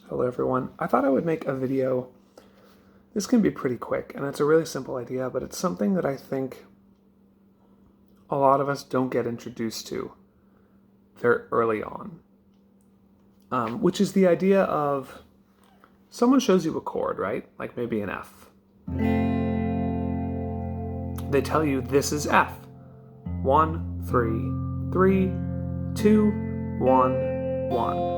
Hello everyone. I thought I would make a video. This can be pretty quick and it's a really simple idea, but it's something that I think a lot of us don't get introduced to very early on. Which is the idea of someone shows you a chord, right? Like maybe an F. They tell you this is F. 1, 3, 3, 2, 1, 1.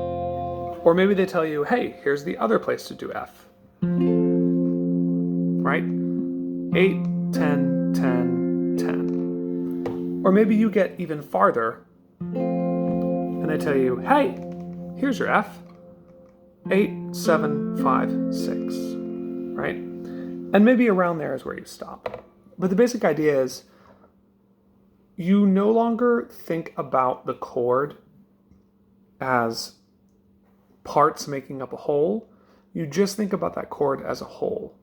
Or maybe they tell you, hey, here's the other place to do F. Right? 8, 10, 10, 10. Or maybe you get even farther and they tell you, hey, here's your F. 8, 7, 5, 6. Right? And maybe around there is where you stop. But the basic idea is you no longer think about the chord as parts making up a whole. You just think about that chord as a whole.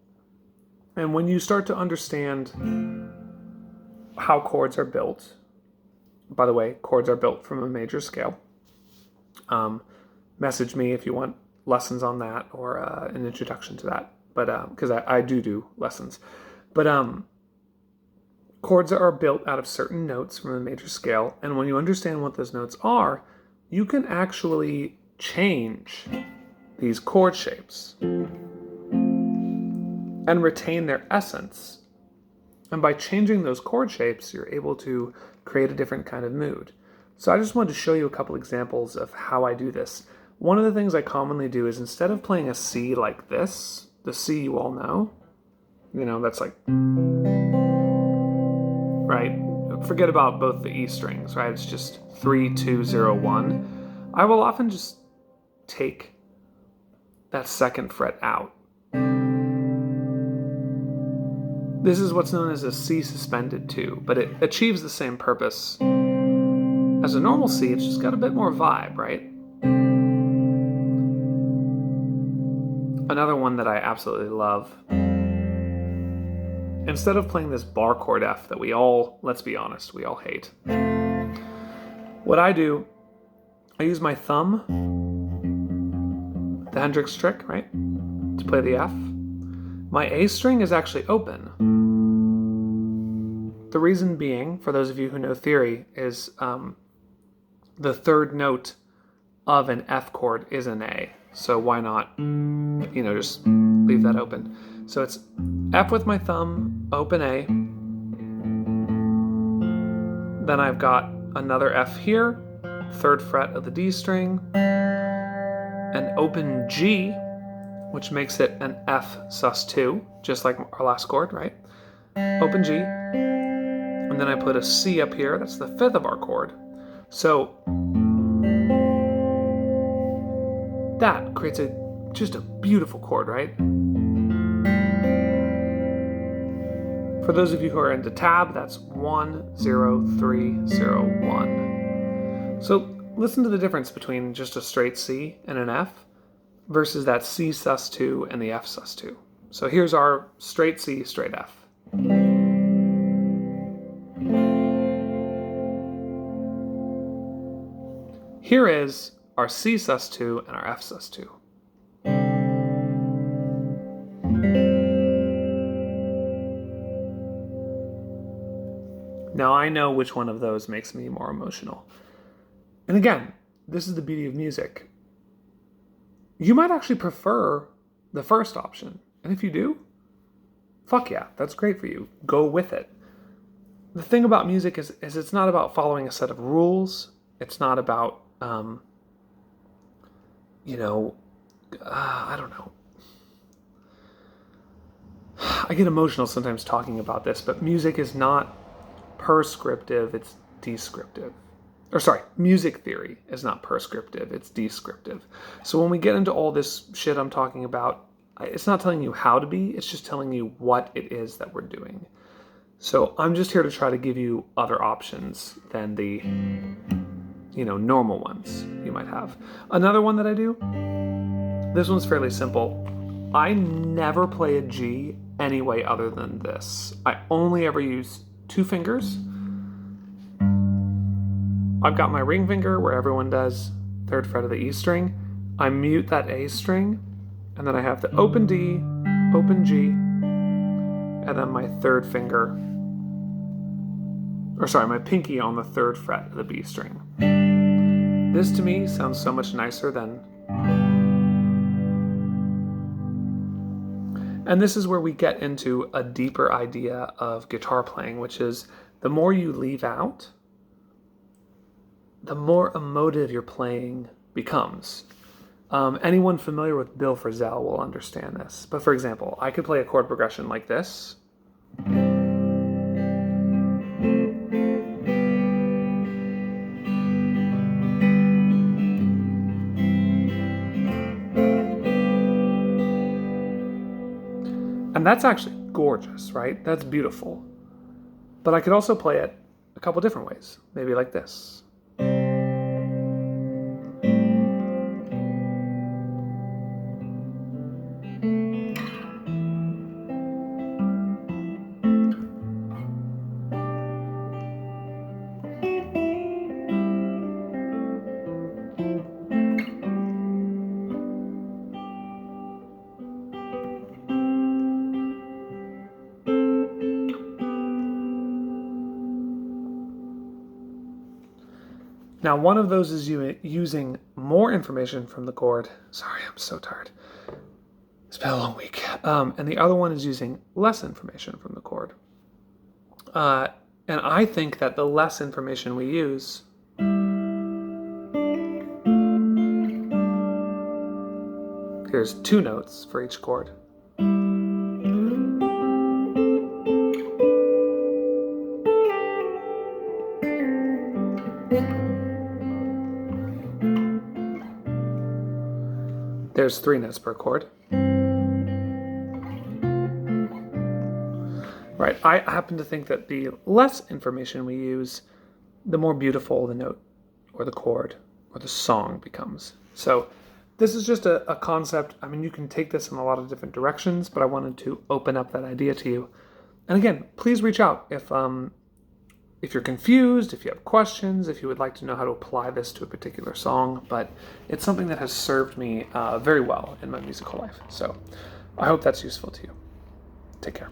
And when you start to understand how chords are built, by the way, chords are built from a major scale. Message me if you want lessons on that or an introduction to that. But because I do lessons. But chords are built out of certain notes from a major scale. And when you understand what those notes are, you can actually change these chord shapes and retain their essence. And by changing those chord shapes, you're able to create a different kind of mood. So I just wanted to show you a couple examples of how I do this. One of the things I commonly do is instead of playing a C like this, the C you all know, that's like, right? Forget about both the E strings, right? It's just 3, 2, 0, 1. I will often just take that second fret out. This is what's known as a C suspended 2, but it achieves the same purpose as a normal C. It's just got a bit more vibe, right? Another one that I absolutely love. Instead of playing this bar chord F that we all, let's be honest, we all hate. What I do, I use my thumb, the Hendrix trick, right, to play the F. My A string is actually open. The reason being, for those of you who know theory, is the third note of an F chord is an A. So why not, just leave that open. So it's F with my thumb, open A. Then I've got another F here, third fret of the D string, an open G, which makes it an F sus2, just like our last chord, right? Open G. And then I put a C up here, that's the fifth of our chord. So that creates just a beautiful chord, right? For those of you who are into tab, that's 1, 0, 3, 0, 1. So listen to the difference between just a straight C and an F versus that C sus2 and the F sus2. So here's our straight C, straight F. Here is our C sus2 and our F sus2. Now I know which one of those makes me more emotional. And again, this is the beauty of music. You might actually prefer the first option. And if you do, fuck yeah, that's great for you. Go with it. The thing about music is it's not about following a set of rules. It's not about, I don't know. I get emotional sometimes talking about this, but music is not prescriptive, it's descriptive. Or sorry, music theory is not prescriptive, it's descriptive. So when we get into all this shit I'm talking about, it's not telling you how to be, it's just telling you what it is that we're doing. So I'm just here to try to give you other options than the, normal ones you might have. Another one that I do, this one's fairly simple. I never play a G any way other than this. I only ever use 2 fingers. I've got my ring finger where everyone does, 3rd fret of the E string. I mute that A string, and then I have the open D, open G, and then my third finger, or sorry, my pinky on the 3rd fret of the B string. This to me sounds so much nicer than... And this is where we get into a deeper idea of guitar playing, which is the more you leave out, the more emotive your playing becomes. Anyone familiar with Bill Frisell will understand this. But for example, I could play a chord progression like this. And that's actually gorgeous, right? That's beautiful. But I could also play it a couple different ways. Maybe like this. Now, one of those is using more information from the chord. Sorry, I'm so tired. It's been a long week. And the other one is using less information from the chord. And I think that the less information we use, here's 2 notes for each chord. There's 3 notes per chord. Right, I happen to think that the less information we use, the more beautiful the note or the chord or the song becomes. So this is just a concept. I mean, you can take this in a lot of different directions, but I wanted to open up that idea to you. And again, please reach out if you're confused, if you have questions, if you would like to know how to apply this to a particular song. But it's something that has served me very well in my musical life. So I hope that's useful to you. Take care.